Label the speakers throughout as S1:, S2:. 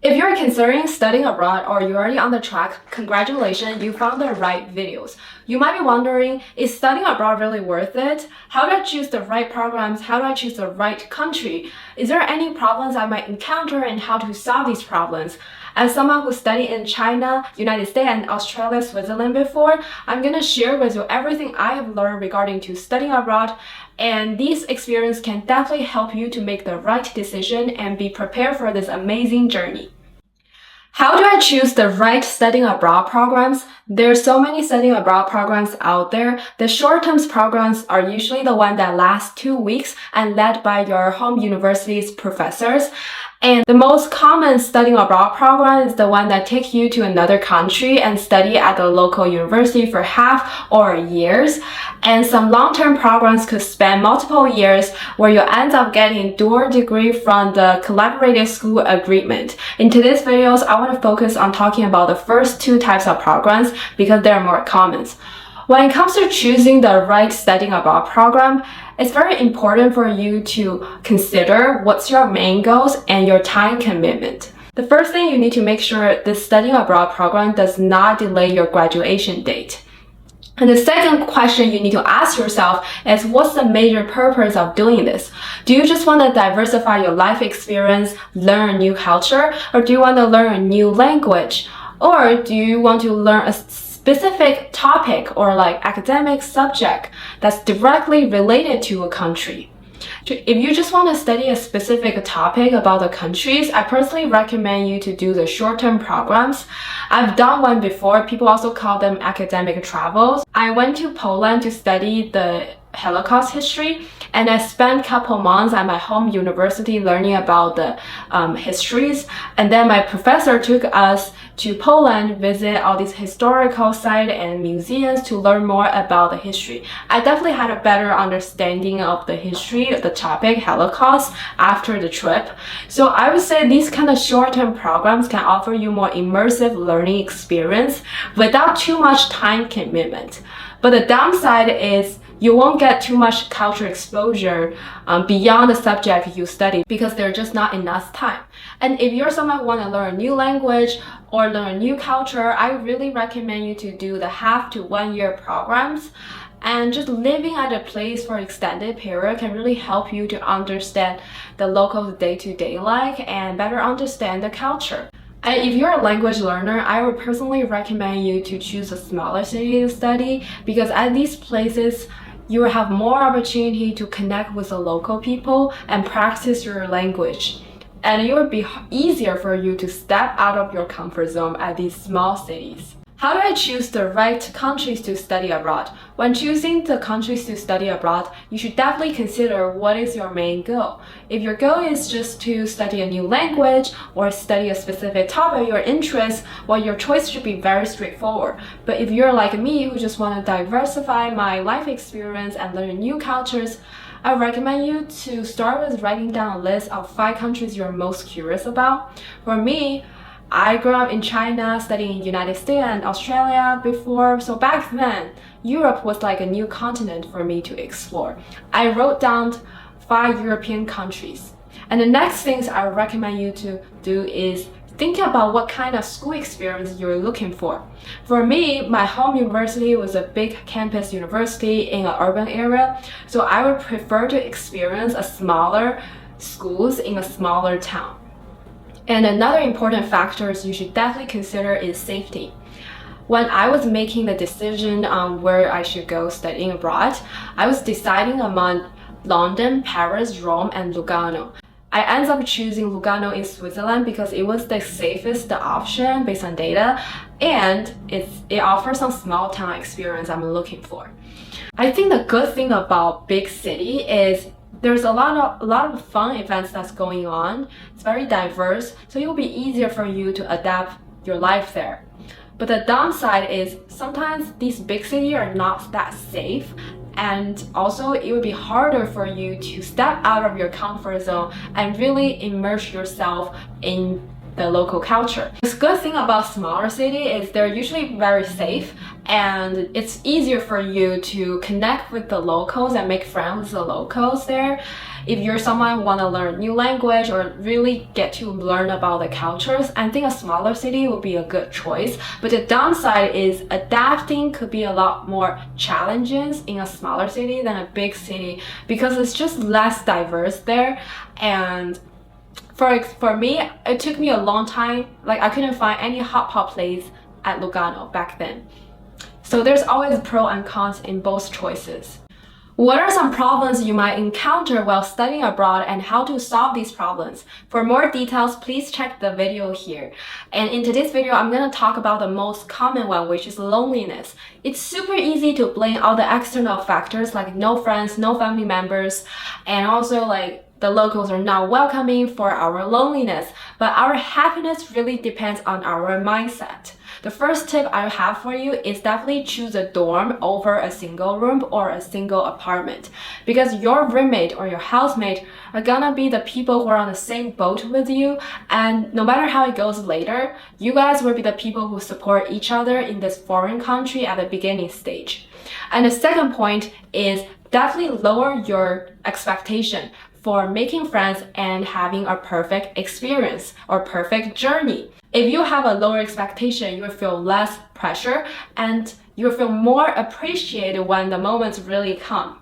S1: If you're considering studying abroad or you're already on the track, congratulations, you found the right videos. You might be wondering, is studying abroad really worth it? How do I choose the right programs? How do I choose the right country? Is there any problems I might encounter and how to solve these problems? As someone who studied in China, United States, and Australia, Switzerland before, I'm going to share with you everything I have learned regarding to studying abroad, and these experiences can definitely help you to make the right decision and be prepared for this amazing journey. How do I choose the right studying abroad programs? There are so many studying abroad programs out there. The short-term programs are usually the one that last 2 weeks and led by your home university's professors. And the most common studying abroad program is the one that takes you to another country and study at the local university for half or years. And some long-term programs could span multiple years where you end up getting dual degree from the collaborative school agreement. In today's videos, I want to focus on talking about the first two types of programs because they're more common. When it comes to choosing the right studying abroad program, it's very important for you to consider what's your main goals and your time commitment. The first thing you need to make sure this studying abroad program does not delay your graduation date. And the second question you need to ask yourself is, what's the major purpose of doing this? Do you just want to diversify your life experience, learn a new culture, or do you want to learn a new language? Or do you want to learn a specific topic or like academic subject that's directly related to a country? If you just want to study a specific topic about the countries, I personally recommend you to do the short-term programs. I've done one before. People also call them academic travels. I went to Poland to study the Holocaust history, and I spent a couple months at my home university learning about the histories. And then my professor took us to Poland, visit all these historical sites and museums to learn more about the history. I definitely had a better understanding of the history of the topic Holocaust after the trip. So I would say these kind of short-term programs can offer you more immersive learning experience without too much time commitment. But the downside is you won't get too much culture exposure beyond the subject you study because there's just not enough time. And if you're someone who wants to learn a new language or learn a new culture, I really recommend you to do the half to 1 year programs. And just living at a place for an extended period can really help you to understand the local day-to-day life and better understand the culture. And if you're a language learner, I would personally recommend you to choose a smaller city to study because at these places, you will have more opportunity to connect with the local people and practice your language. And it would be easier for you to step out of your comfort zone at these small cities. How do I choose the right countries to study abroad? When choosing the countries to study abroad, you should definitely consider what is your main goal. If your goal is just to study a new language or study a specific topic or interest, well, your choice should be very straightforward. But if you're like me who just want to diversify my life experience and learn new cultures, I recommend you to start with writing down a list of 5 countries you're most curious about. For me, I grew up in China, studying in United States and Australia before, so back then, Europe was like a new continent for me to explore. I wrote down 5 European countries. And the next things I recommend you to do is think about what kind of school experience you're looking for. For me, my home university was a big campus university in an urban area, so I would prefer to experience a smaller schools in a smaller town. And another important factor you should definitely consider is safety. When I was making the decision on where I should go studying abroad, I was deciding among London, Paris, Rome, and Lugano. I ended up choosing Lugano in Switzerland because it was the safest option based on data, and it offers some small town experience I'm looking for. I think the good thing about big city is there's a lot of fun events that's going on. It's very diverse, so it will be easier for you to adapt your life there. But the downside is sometimes these big cities are not that safe, and also it would be harder for you to step out of your comfort zone and really immerse yourself in the local culture. The good thing about smaller cities is they're usually very safe and it's easier for you to connect with the locals and make friends with the locals there. If you're someone who want to learn new language or really get to learn about the cultures, I think a smaller city would be a good choice. But the downside is adapting could be a lot more challenges in a smaller city than a big city because it's just less diverse there. And for me, it took me a long time. Like, I couldn't find any hot pot place at Lugano back then. So there's always pros and cons in both choices. What are some problems you might encounter while studying abroad and how to solve these problems? For more details, please check the video here. And in today's video, I'm going to talk about the most common one, which is loneliness. It's super easy to blame all the external factors like no friends, no family members, and also like the locals are not welcoming for our loneliness. But our happiness really depends on our mindset. The first tip I have for you is definitely choose a dorm over a single room or a single apartment, because your roommate or your housemate are gonna be the people who are on the same boat with you, and no matter how it goes later, you guys will be the people who support each other in this foreign country at the beginning stage. And the second point is definitely lower your expectation for making friends and having a perfect experience or perfect journey. If you have a lower expectation, you will feel less pressure and you will feel more appreciated when the moments really come.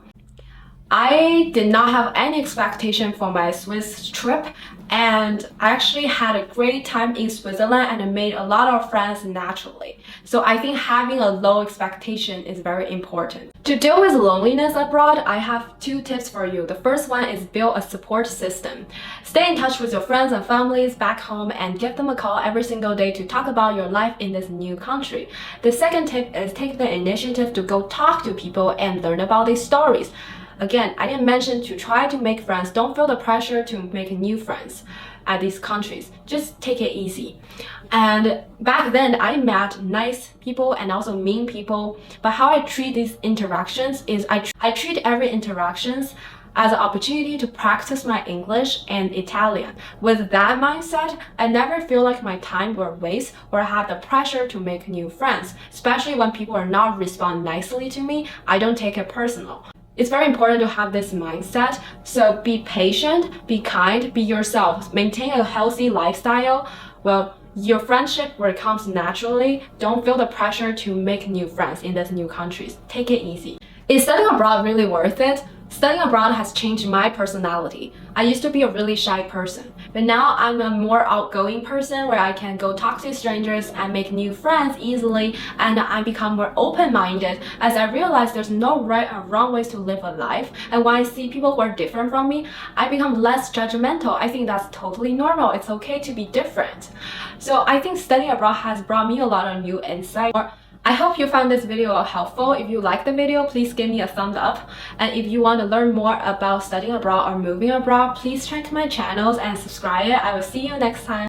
S1: I did not have any expectation for my Swiss trip, and I actually had a great time in Switzerland and I made a lot of friends naturally. So I think having a low expectation is very important. To deal with loneliness abroad, I have two tips for you. The first one is build a support system. Stay in touch with your friends and families back home and give them a call every single day to talk about your life in this new country. The second tip is take the initiative to go talk to people and learn about these stories. Again, I didn't mention to try to make friends. Don't feel the pressure to make new friends at these countries. Just take it easy. And back then, I met nice people and also mean people. But how I treat these interactions is I treat every interactions as an opportunity to practice my English and Italian. With that mindset, I never feel like my time will waste or have the pressure to make new friends. Especially when people are not respond nicely to me, I don't take it personal. It's very important to have this mindset. So be patient, be kind, be yourself, maintain a healthy lifestyle. Well, your friendship will come naturally. Don't feel the pressure to make new friends in these new countries. Take it easy. Is studying abroad really worth it? Studying abroad has changed my personality. I used to be a really shy person, but now I'm a more outgoing person where I can go talk to strangers and make new friends easily, and I become more open-minded as I realize there's no right or wrong ways to live a life. And when I see people who are different from me, I become less judgmental. I think that's totally normal. It's okay to be different. So I think studying abroad has brought me a lot of new insight. I hope you found this video helpful. If you like the video, please give me a thumbs up. And if you want to learn more about studying abroad or moving abroad, please check my channels and subscribe. I will see you next time.